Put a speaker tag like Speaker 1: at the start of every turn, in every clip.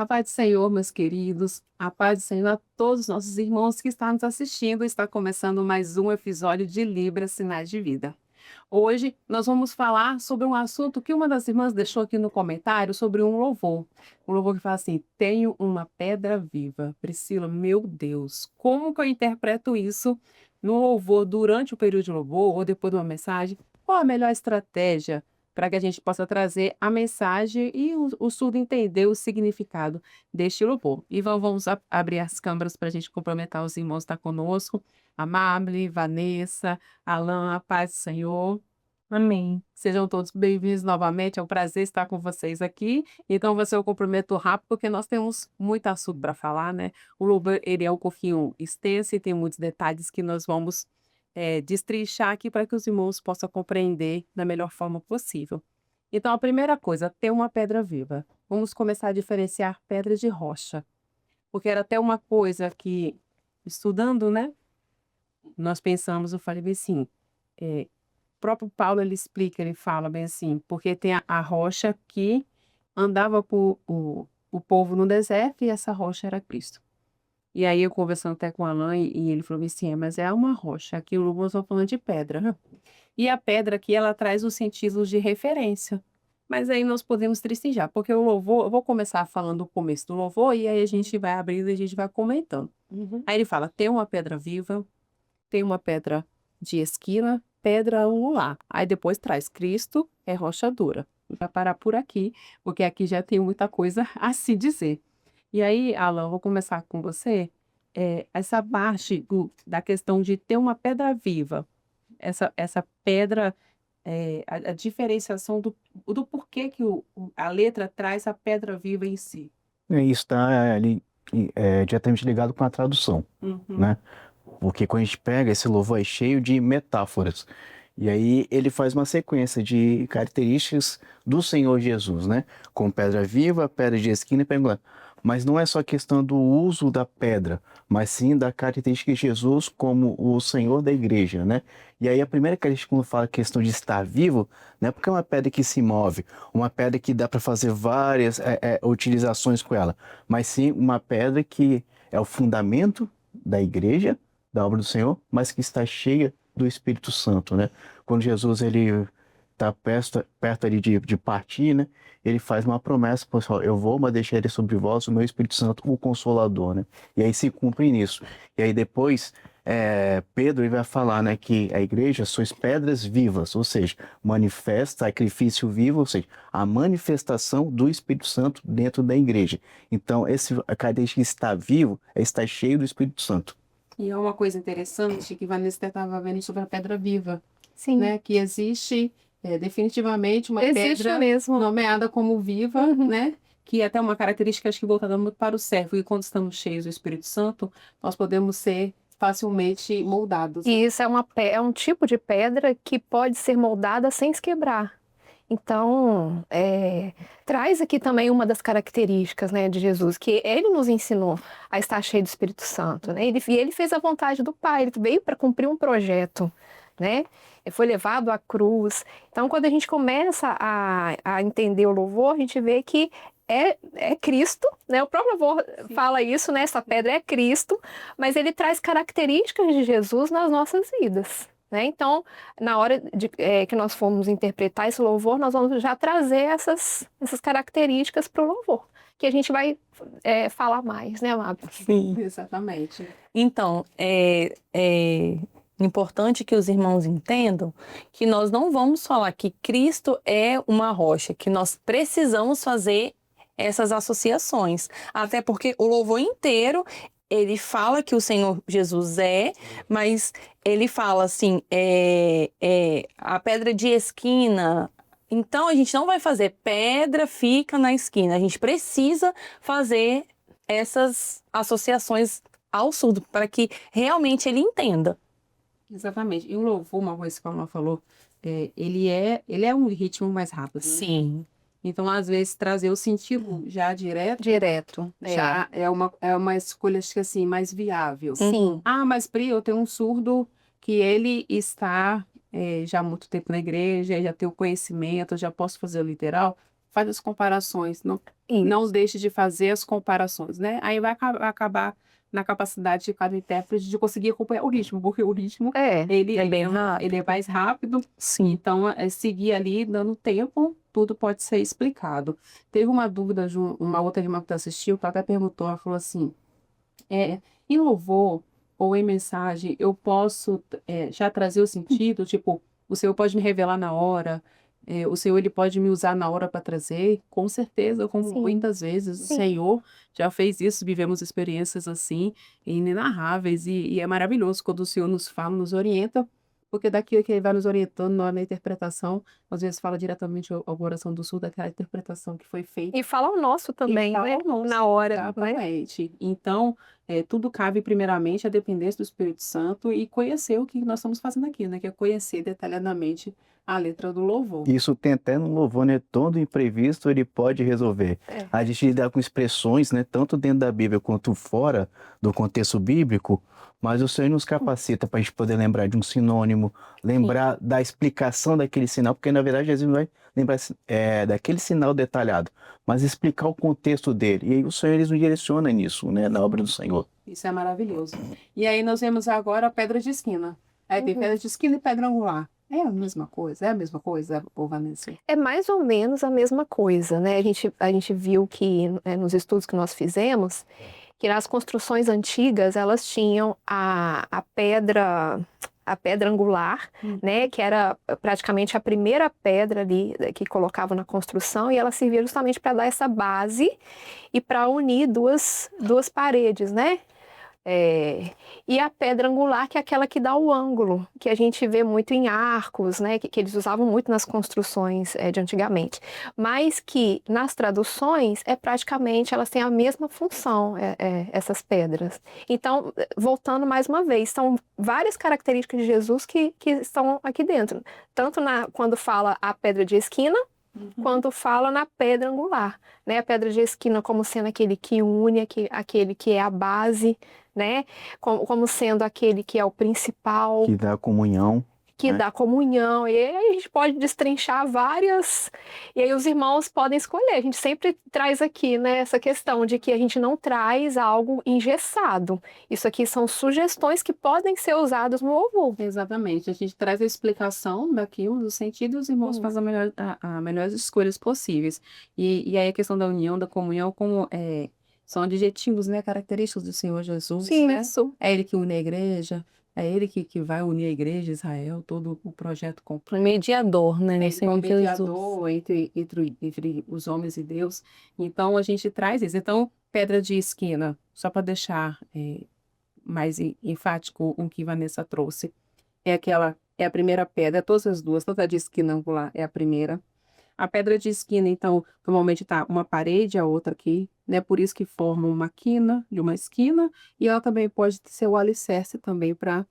Speaker 1: A paz do Senhor, meus queridos, a paz do Senhor a todos os nossos irmãos que estão nos assistindo. Está começando mais um episódio de Libras Sinais de Vida. Hoje nós vamos falar sobre um assunto que uma das irmãs deixou aqui no comentário sobre um louvor. Um louvor que fala assim: tenho uma pedra viva. Priscila, meu Deus, como que eu interpreto isso no louvor durante o período de louvor ou depois de uma mensagem? Qual a melhor estratégia para que a gente possa trazer a mensagem e o surdo entender o significado deste louvor? E vamos abrir as câmeras para a gente cumprimentar os irmãos que estão conosco. Amable, Vanessa, Alan, a paz do Senhor.
Speaker 2: Amém.
Speaker 1: Sejam todos bem-vindos novamente. É um prazer estar com vocês aqui. Então, vai ser um cumprimento rápido, porque nós temos muito assunto para falar, né? O louvor, ele é um pouquinho extenso e tem muitos detalhes que nós vamos destrinchar aqui para que os irmãos possam compreender da melhor forma possível. Então, a primeira coisa, ter uma pedra viva. Vamos começar a diferenciar pedras de rocha, porque era até uma coisa que, estudando, né? Nós pensamos, eu falei bem assim, o próprio Paulo ele explica, ele fala bem assim, porque tem a rocha que andava por o povo no deserto e essa rocha era Cristo. E aí eu conversando até com o Alan e ele falou assim, mas é uma rocha, aqui o nós estamos falando de pedra, né? E a pedra aqui ela traz os sentidos de referência. Mas aí nós podemos tristinjar, porque o louvor, eu vou começar falando o começo do louvor e aí a gente vai abrindo e a gente vai comentando. Aí ele fala, tem uma pedra viva, tem uma pedra de esquina, pedra angular. Aí depois traz Cristo, é rocha dura. Vai parar por aqui, porque aqui já tem muita coisa a se dizer. E aí, Alan, eu vou começar com você. Essa parte da questão de ter uma pedra viva, essa pedra, a diferenciação do porquê que a letra traz a pedra viva em si.
Speaker 3: Isso está ali diretamente ligado com a tradução,
Speaker 1: Uhum.
Speaker 3: né? Porque quando a gente pega esse louvor é cheio de metáforas. E aí ele faz uma sequência de características do Senhor Jesus, né? Com pedra viva, pedra de esquina e pedra angular. Mas não é só questão do uso da pedra, mas sim da característica de Jesus como o Senhor da igreja, né? E aí a primeira característica, quando fala questão de estar vivo, não é porque é uma pedra que se move, uma pedra que dá para fazer várias utilizações com ela, mas sim uma pedra que é o fundamento da igreja, da obra do Senhor, mas que está cheia do Espírito Santo, né? Quando Jesus ele está perto ali de partir, né? Ele faz uma promessa, pessoal, eu vou, mas deixarei sobre vós o meu Espírito Santo, o Consolador, né? E aí se cumpre nisso. E aí depois Pedro ele vai falar, né, que a igreja sois pedras vivas, ou seja, manifesta sacrifício vivo, ou seja, a manifestação do Espírito Santo dentro da igreja. Então, a característica de estar vivo é estar cheio do Espírito Santo.
Speaker 1: E é uma coisa interessante que Vanessa estava vendo sobre a pedra viva,
Speaker 2: Sim.
Speaker 1: né? Que existe definitivamente uma
Speaker 2: Existe
Speaker 1: pedra
Speaker 2: mesmo.
Speaker 1: nomeada como viva, né? Que é até uma característica acho que voltada muito para o servo. E quando estamos cheios do Espírito Santo, nós podemos ser facilmente moldados.
Speaker 2: E isso é um tipo de pedra que pode ser moldada sem se quebrar. Então, traz aqui também uma das características, né, de Jesus, que ele nos ensinou a estar cheio do Espírito Santo, né? Ele fez a vontade do Pai, ele veio para cumprir um projeto, né? Ele foi levado à cruz. Então, quando a gente começa a entender o louvor, a gente vê que é Cristo, né? O próprio louvor fala isso, né? Essa pedra é Cristo, mas ele traz características de Jesus nas nossas vidas. Né? Então, na hora que nós formos interpretar esse louvor, nós vamos já trazer essas características para o louvor, que a gente vai falar mais, né, Mábio?
Speaker 1: Sim, exatamente.
Speaker 4: Então, é importante que os irmãos entendam que nós não vamos falar que Cristo é uma rocha, que nós precisamos fazer essas associações. Até porque o louvor inteiro ele fala que o Senhor Jesus mas ele fala assim, a pedra de esquina. Então, a gente não vai fazer pedra fica na esquina. A gente precisa fazer essas associações ao surdo para que realmente ele entenda.
Speaker 1: Exatamente. E o louvor, uma coisa que a Palma falou, ele é um ritmo mais rápido. Né?
Speaker 4: Sim.
Speaker 1: Então, às vezes, trazer o sentido já direto.
Speaker 2: Direto.
Speaker 1: Já é uma escolha, acho que assim, mais viável.
Speaker 2: Sim.
Speaker 1: Ah, mas Pri, eu tenho um surdo que ele está já há muito tempo na igreja, já tem o conhecimento, eu já posso fazer o literal. faz as comparações, não,
Speaker 2: Isso.
Speaker 1: não deixe de fazer as comparações, né? Aí vai acabar na capacidade de cada intérprete de conseguir acompanhar o ritmo, porque o ritmo, ele
Speaker 4: É bem rápido.
Speaker 1: ele é mais rápido,
Speaker 4: Sim.
Speaker 1: então seguir ali, dando tempo, tudo pode ser explicado. Teve uma dúvida de uma outra irmã que assistiu, que ela até perguntou, ela falou assim, em louvor ou em mensagem, eu posso já trazer o sentido, tipo, o Senhor pode me revelar na hora, o Senhor ele pode me usar na hora para trazer, com certeza, como
Speaker 2: Sim.
Speaker 1: muitas vezes o
Speaker 2: Sim.
Speaker 1: Senhor já fez isso, vivemos experiências assim, inenarráveis, e é maravilhoso quando o Senhor nos fala, nos orienta, porque daquilo que ele vai nos orientando na interpretação, às vezes fala diretamente ao coração do sul daquela interpretação que foi feita.
Speaker 2: E fala o nosso também,
Speaker 1: fala
Speaker 2: né?
Speaker 1: o nosso,
Speaker 2: Na hora, né?
Speaker 1: exatamente. Então, tudo cabe primeiramente à dependência do Espírito Santo e conhecer o que nós estamos fazendo aqui, né? Que é conhecer detalhadamente a letra do louvor.
Speaker 3: Isso tem até no louvor, né? Todo imprevisto ele pode resolver. A gente lidar com expressões, né? Tanto dentro da Bíblia quanto fora do contexto bíblico, mas o Senhor nos capacita para a gente poder lembrar de um sinônimo, lembrar da explicação daquele sinal, porque na verdade a gente não vai lembrar daquele sinal detalhado, mas explicar o contexto dele. E aí o Senhor nos direciona nisso, né? Na obra do Senhor.
Speaker 1: Isso é maravilhoso. E aí nós vemos agora a pedra de esquina. Aí tem pedra de esquina e pedra angular. É a mesma coisa, ô Vanessa?
Speaker 2: É mais ou menos a mesma coisa, né? A gente viu que nos estudos que nós fizemos, que nas construções antigas elas tinham a pedra angular, né? Que era praticamente a primeira pedra ali que colocavam na construção, e ela servia justamente para dar essa base e para unir duas paredes, né? E a pedra angular, que é aquela que dá o ângulo, que a gente vê muito em arcos, né, que eles usavam muito nas construções de antigamente, mas que nas traduções praticamente elas têm a mesma função, essas pedras. Então, voltando mais uma vez, são várias características de Jesus que estão aqui dentro, tanto quando fala a pedra de esquina, quando fala na pedra angular, né? A pedra de esquina como sendo aquele que une, aquele que é a base, né? Como sendo aquele que é o principal,
Speaker 3: Que dá comunhão.
Speaker 2: que dá comunhão. E aí a gente pode destrinchar várias, e aí os irmãos podem escolher. A gente sempre traz aqui, né, essa questão de que a gente não traz algo engessado. Isso aqui são sugestões que podem ser usadas no louvor.
Speaker 1: Exatamente. A gente traz a explicação daquilo, do sentido, e os irmãos fazem as melhores escolhas possíveis. E aí a questão da união, da comunhão, como são adjetivos, né, característicos do Senhor Jesus,
Speaker 2: Sim,
Speaker 1: né?
Speaker 2: isso.
Speaker 1: É Ele que une a igreja, é Ele que vai unir a igreja, Israel, todo o projeto completo.
Speaker 4: Mediador, né?
Speaker 1: Ele
Speaker 4: Nesse
Speaker 1: é o
Speaker 4: Jesus.
Speaker 1: mediador entre os homens e Deus. Então, a gente traz isso. Então, pedra de esquina, só para deixar mais enfático o que Vanessa trouxe, é a primeira pedra, todas as duas, tanto a de esquina angular é a primeira. A pedra de esquina, então, normalmente tá uma parede, a outra aqui, né? Por isso que forma uma quina de uma esquina, e ela também pode ser o alicerce também para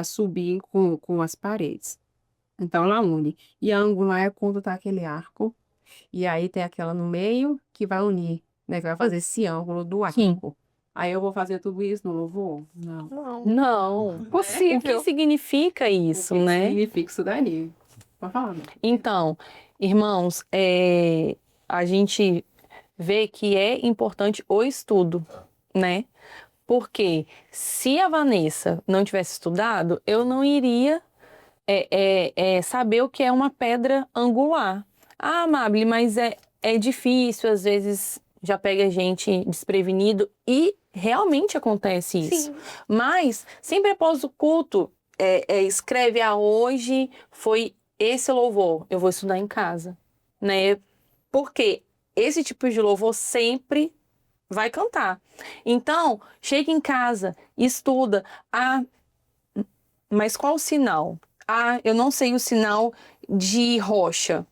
Speaker 1: subir com as paredes. Então, ela une. E a angular é quando tá aquele arco, e aí tem aquela no meio que vai unir, né? Que vai fazer esse ângulo do arco.
Speaker 4: Sim.
Speaker 1: Aí eu vou fazer tudo isso no louvor? Não.
Speaker 4: Não. O que
Speaker 2: Possível.
Speaker 4: significa isso,
Speaker 1: O que
Speaker 4: né?
Speaker 1: significa isso daí? Pode falar, né?
Speaker 4: Então, irmãos, a gente vê que é importante o estudo, né? Porque se a Vanessa não tivesse estudado, eu não iria saber o que é uma pedra angular. Ah, Mabel, mas é difícil, às vezes já pega a gente desprevenido, e realmente acontece isso.
Speaker 2: Sim.
Speaker 4: Mas sempre após o culto, escreve hoje foi esse louvor, eu vou estudar em casa, né? Porque esse tipo de louvor sempre vai cantar. Então, chega em casa, estuda. Ah, mas qual o sinal? Ah, eu não sei o sinal de rocha.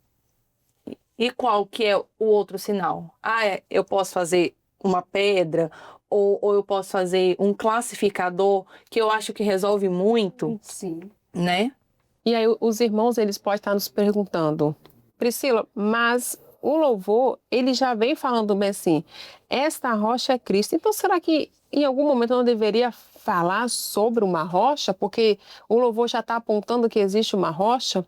Speaker 4: E qual que é o outro sinal? Ah, eu posso fazer uma pedra, ou eu posso fazer um classificador, que eu acho que resolve muito,
Speaker 1: Sim.
Speaker 4: né?
Speaker 5: E aí os irmãos, eles podem estar nos perguntando, Priscila, mas o louvor, ele já vem falando bem assim, esta rocha é Cristo. Então será que em algum momento eu não deveria falar sobre uma rocha, porque o louvor já está apontando que existe uma rocha,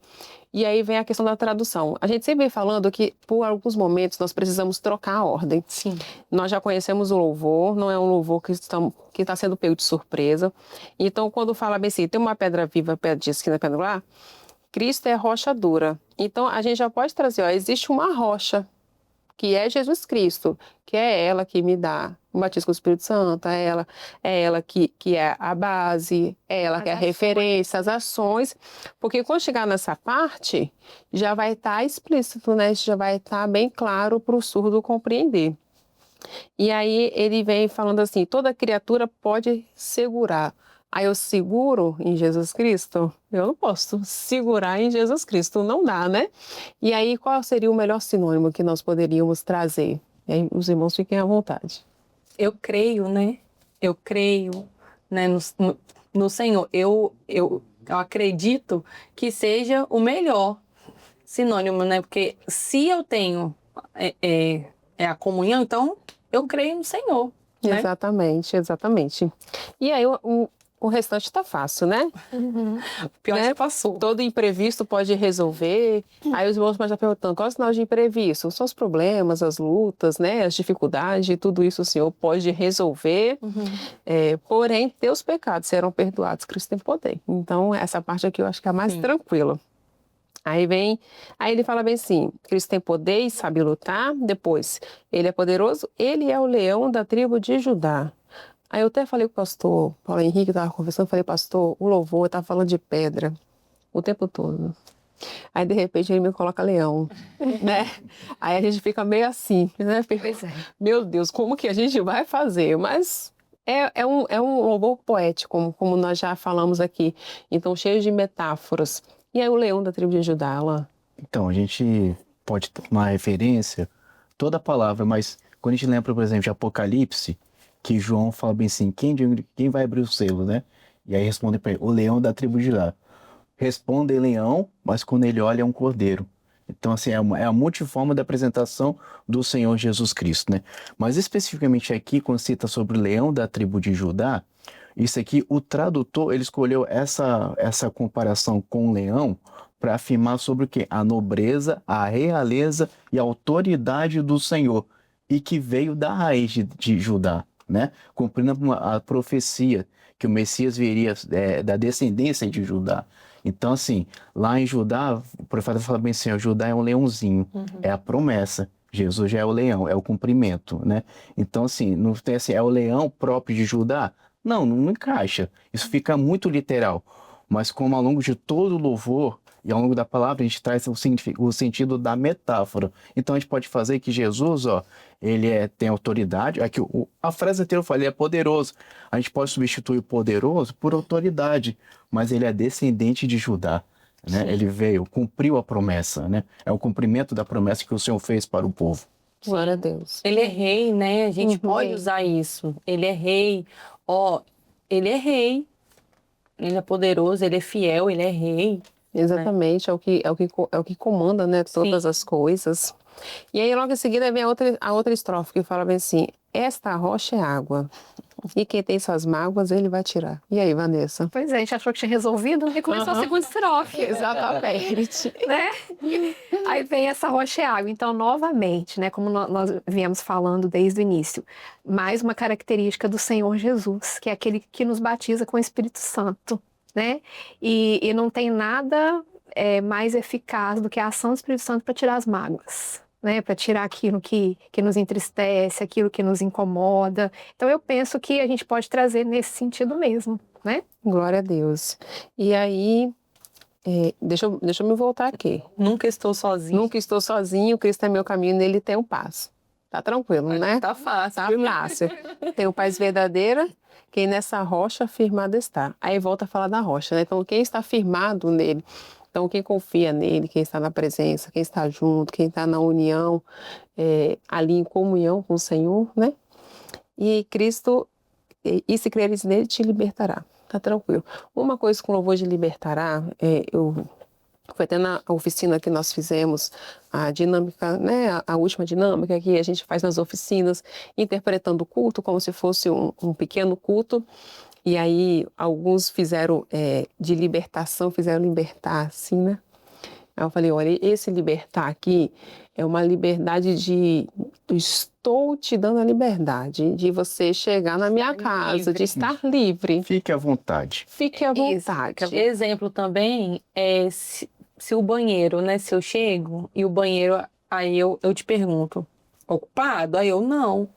Speaker 5: e aí vem a questão da tradução. A gente sempre vem falando que, por alguns momentos, nós precisamos trocar a ordem.
Speaker 4: Sim.
Speaker 5: Nós já conhecemos o louvor, não é um louvor que está sendo pego de surpresa. Então, quando fala bem assim, tem uma pedra viva, pedra de esquina, pedra angular, Cristo é rocha dura. Então, a gente já pode trazer, existe uma rocha, que é Jesus Cristo, que é ela que me dá o batismo com o Espírito Santo, é ela que é a base, é ela que é a referência, as ações, porque quando chegar nessa parte, já vai estar explícito, né? Já vai estar bem claro para o surdo compreender. E aí ele vem falando assim, toda criatura pode segurar. Aí eu seguro em Jesus Cristo? Eu não posso segurar em Jesus Cristo, não dá, né? E aí qual seria o melhor sinônimo que nós poderíamos trazer? E aí os irmãos fiquem à vontade.
Speaker 4: Eu creio, né? Eu creio, né, no Senhor. Eu acredito que seja o melhor sinônimo, né? Porque se eu tenho a comunhão, então eu creio no Senhor, né?
Speaker 5: Exatamente, exatamente. E aí o restante está fácil, né?
Speaker 4: O pior
Speaker 5: Né?
Speaker 4: já passou.
Speaker 5: Todo imprevisto pode resolver. Aí os irmãos estão perguntando, qual é o sinal de imprevisto? São os problemas, as lutas, né? As dificuldades, tudo isso o Senhor pode resolver. Porém, teus pecados serão perdoados, Cristo tem poder. Então, essa parte aqui eu acho que é a mais tranquila. Aí ele fala bem assim, Cristo tem poder e sabe lutar. Depois, ele é poderoso, ele é o leão da tribo de Judá. Aí eu até falei com o pastor Paulo Henrique, estava conversando, falei, pastor, o louvor estava falando de pedra o tempo todo. Aí, de repente, ele me coloca leão, né? Aí a gente fica meio assim, né?
Speaker 2: Pois é.
Speaker 5: Meu Deus, como que a gente vai fazer? Mas é um louvor poético, como nós já falamos aqui. Então, cheio de metáforas. E aí o leão da tribo de Judá, Alan?
Speaker 3: Então, a gente pode tomar referência toda a palavra, mas quando a gente lembra, por exemplo, de Apocalipse, que João fala bem assim, quem vai abrir o selo, né? E aí responde para ele, o leão da tribo de Judá. Responde leão, mas quando ele olha é um cordeiro. Então, assim, é a multiforma da apresentação do Senhor Jesus Cristo, né? Mas especificamente aqui, quando cita sobre o leão da tribo de Judá, isso aqui, o tradutor, ele escolheu essa comparação com o leão para afirmar sobre o quê? A nobreza, a realeza e a autoridade do Senhor, e que veio da raiz de Judá, né? Cumprindo a profecia que o Messias viria da descendência de Judá. Então, assim, lá em Judá, o profeta fala bem assim, Judá é um leãozinho, é a promessa. Jesus já é o leão, é o cumprimento, né? Então, assim, não tem assim, é o leão próprio de Judá? Não encaixa. Isso fica muito literal. Mas como ao longo de todo o louvor e ao longo da palavra, a gente traz o sentido da metáfora. Então, a gente pode fazer que Jesus, ele tem autoridade. Aqui, a frase anterior eu falei, é poderoso. A gente pode substituir o poderoso por autoridade, mas ele é descendente de Judá. Né? Ele veio, cumpriu a promessa, né? É o cumprimento da promessa que o Senhor fez para o povo.
Speaker 5: Glória a Deus.
Speaker 4: Ele é rei, né? A gente pode usar isso. Ele é rei. Ele é rei. Ele é poderoso, ele é fiel, ele é rei.
Speaker 5: Exatamente, é o que comanda, né, todas as coisas. E aí logo em seguida vem a outra estrofe que fala bem assim, esta rocha é água, e quem tem suas mágoas ele vai tirar. E aí, Vanessa?
Speaker 2: Pois é, a gente achou que tinha resolvido e começou a segunda estrofe.
Speaker 5: Exatamente.
Speaker 2: Né? Aí vem essa rocha e água. Então, novamente, né, como nós viemos falando desde o início, mais uma característica do Senhor Jesus, que é aquele que nos batiza com o Espírito Santo, né? E não tem nada mais eficaz do que a ação do Espírito Santo para tirar as mágoas, né? Para tirar aquilo que nos entristece, aquilo que nos incomoda. Então, eu penso que a gente pode trazer nesse sentido mesmo, né?
Speaker 5: Glória a Deus. E aí, deixa eu me voltar aqui.
Speaker 4: Nunca estou sozinho.
Speaker 5: Nunca estou sozinho, Cristo é meu caminho, nele tem paz. Tá tranquilo, né?
Speaker 4: Tá fácil.
Speaker 5: Tá fácil. Tenho paz verdadeira, quem nessa rocha firmado está. Aí volta a falar da rocha, né? Então, quem está firmado nele? Então, quem confia nele, quem está na presença, quem está junto, quem está na união, ali em comunhão com o Senhor, né? E Cristo, e se creres nele, te libertará. Tá tranquilo. Uma coisa com o louvor de libertará, foi até na oficina que nós fizemos, a dinâmica, né, a última dinâmica que a gente faz nas oficinas, interpretando o culto como se fosse um pequeno culto. E aí, alguns fizeram de libertação, fizeram libertar assim, né? Aí eu falei, olha, esse libertar aqui é uma liberdade estou te dando a liberdade de você chegar na minha casa, de estar livre.
Speaker 3: Fique à vontade.
Speaker 5: Fique à
Speaker 2: Isso,
Speaker 5: vontade.
Speaker 4: Exemplo também é se o banheiro, né? Se eu chego e o banheiro, aí eu te pergunto, ocupado? Aí eu não.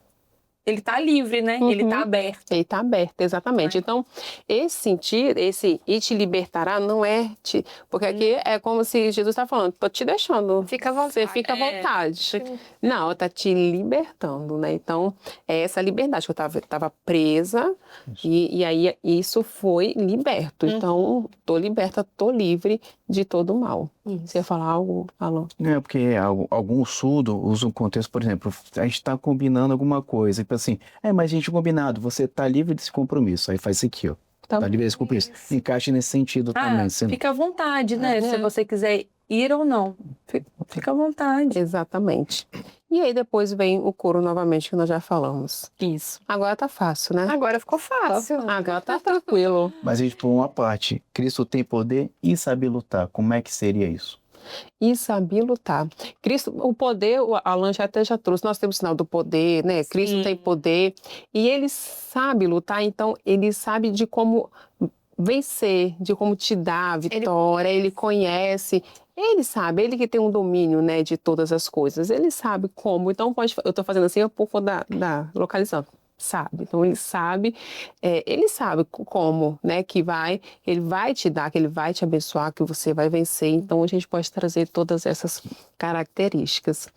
Speaker 4: Ele tá livre, né? Ele tá aberto.
Speaker 5: Ele está aberto, exatamente. Então, esse sentir, esse e te libertará, não é te. Porque aqui é como se Jesus está falando, tô te deixando.
Speaker 2: Fica à vontade.
Speaker 5: Você fica à vontade. Não, está te libertando, né? Então, é essa liberdade que eu estava presa e aí isso foi liberto. Então, tô liberta, tô livre de todo o mal. Você ia falar algo, Alan?
Speaker 3: É porque alguns surdos usam o contexto, por exemplo, a gente está combinando alguma coisa, e assim, mas a gente combinado, você está livre desse compromisso, aí faz isso aqui, ó.
Speaker 5: Tá
Speaker 3: Tá livre desse compromisso. Encaixa nesse sentido também.
Speaker 4: Fica à vontade, né? Se você quiser ir ou não. Fica à vontade.
Speaker 5: Exatamente. E aí depois vem o coro novamente, que nós já falamos.
Speaker 4: Isso.
Speaker 5: Agora tá fácil, né?
Speaker 2: Agora ficou fácil.
Speaker 5: Agora tá tranquilo.
Speaker 3: Mas a gente, por uma parte, Cristo tem poder e sabe lutar. Como é que seria isso?
Speaker 5: E saber lutar. Cristo, o poder, o Alan já trouxe, nós temos o sinal do poder, né? Cristo tem poder e ele sabe lutar, então ele sabe de como vencer, de como te dar a vitória, ele conhece, ele sabe, ele que tem um domínio, né, de todas as coisas, ele sabe como, então eu estou fazendo assim um pouco da localização. Sabe, então ele sabe como, né, ele vai te dar, que ele vai te abençoar, que você vai vencer, então a gente pode trazer todas essas características.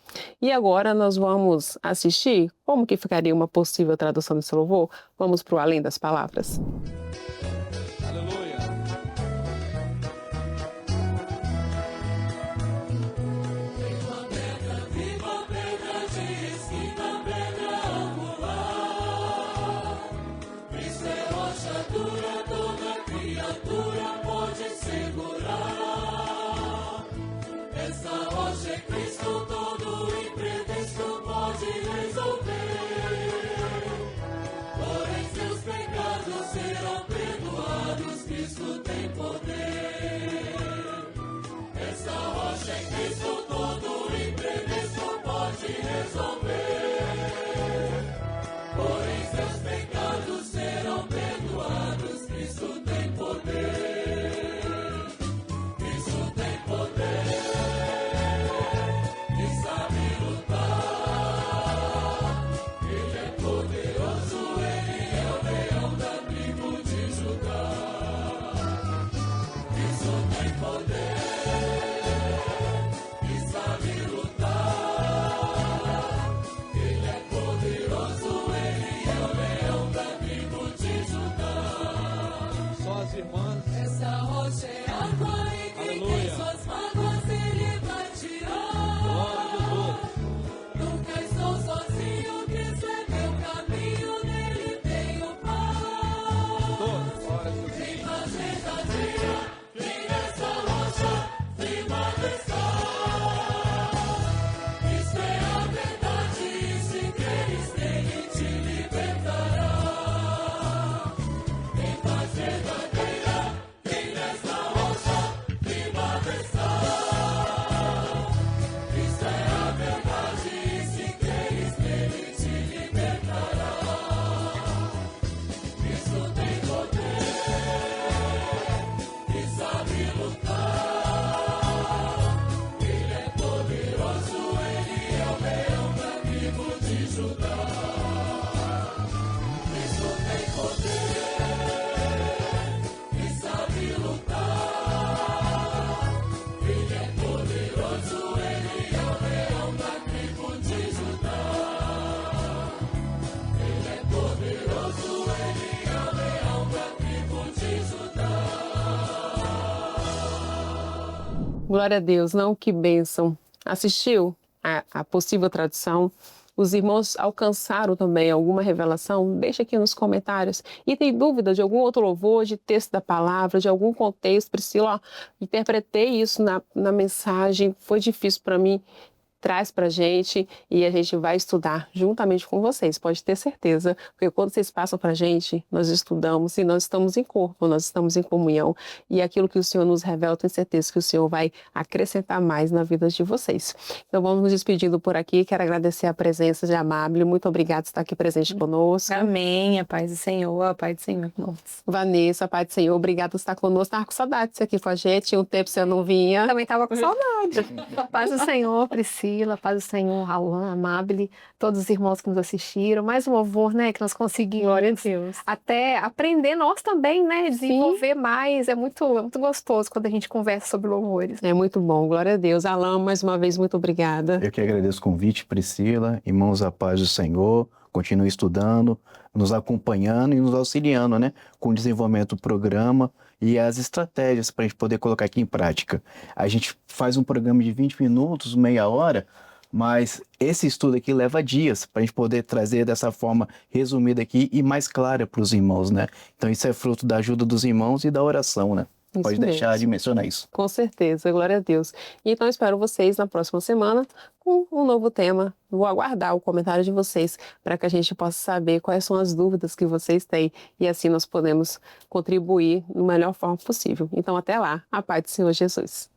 Speaker 5: E agora nós vamos assistir como que ficaria uma possível tradução desse louvor. Vamos para o Além das Palavras. Glória a Deus, não? Que bênção. Assistiu a possível tradução? Os irmãos alcançaram também alguma revelação? Deixa aqui nos comentários. E tem dúvida de algum outro louvor, de texto da palavra, de algum contexto? Priscila, interpretei isso na mensagem, foi difícil para mim. traz pra gente e a gente vai estudar juntamente com vocês, pode ter certeza, porque quando vocês passam pra gente, nós estudamos e nós estamos em corpo, nós estamos em comunhão e aquilo que o Senhor nos revela, eu tenho certeza que o Senhor vai acrescentar mais na vida de vocês. Então vamos nos despedindo por aqui, quero agradecer a presença de Amábile, muito obrigada por estar aqui presente conosco.
Speaker 4: Amém, a paz do Senhor, a paz do Senhor.
Speaker 5: Vanessa, Pai do Senhor, obrigada por estar conosco, tava com saudade de você aqui com a gente, tinha um tempo que você não vinha.
Speaker 2: Também estava com saudade. Paz do Senhor, Priscila, paz do Senhor, Raul, Amábile, todos os irmãos que nos assistiram. Mais um louvor, né, que nós conseguimos
Speaker 4: Glória a Deus.
Speaker 2: até aprender nós também, né, desenvolver mais. É muito gostoso quando a gente conversa sobre louvores.
Speaker 5: É muito bom, glória a Deus. Alain, mais uma vez, muito obrigada.
Speaker 3: Eu que agradeço o convite, Priscila. Irmãos, a paz do Senhor. Continue estudando, nos acompanhando e nos auxiliando, né? Com o desenvolvimento do programa e as estratégias para a gente poder colocar aqui em prática. A gente faz um programa de 20 minutos, meia hora, mas esse estudo aqui leva dias para a gente poder trazer dessa forma resumida aqui e mais clara para os irmãos, né? Então isso é fruto da ajuda dos irmãos e da oração, né?
Speaker 5: Isso
Speaker 3: Pode deixar
Speaker 5: mesmo.
Speaker 3: de mencionar isso.
Speaker 5: Com certeza, glória a Deus. Então, espero vocês na próxima semana com um novo tema. Vou aguardar o comentário de vocês para que a gente possa saber quais são as dúvidas que vocês têm e assim nós podemos contribuir da melhor forma possível. Então, até lá, a paz do Senhor Jesus.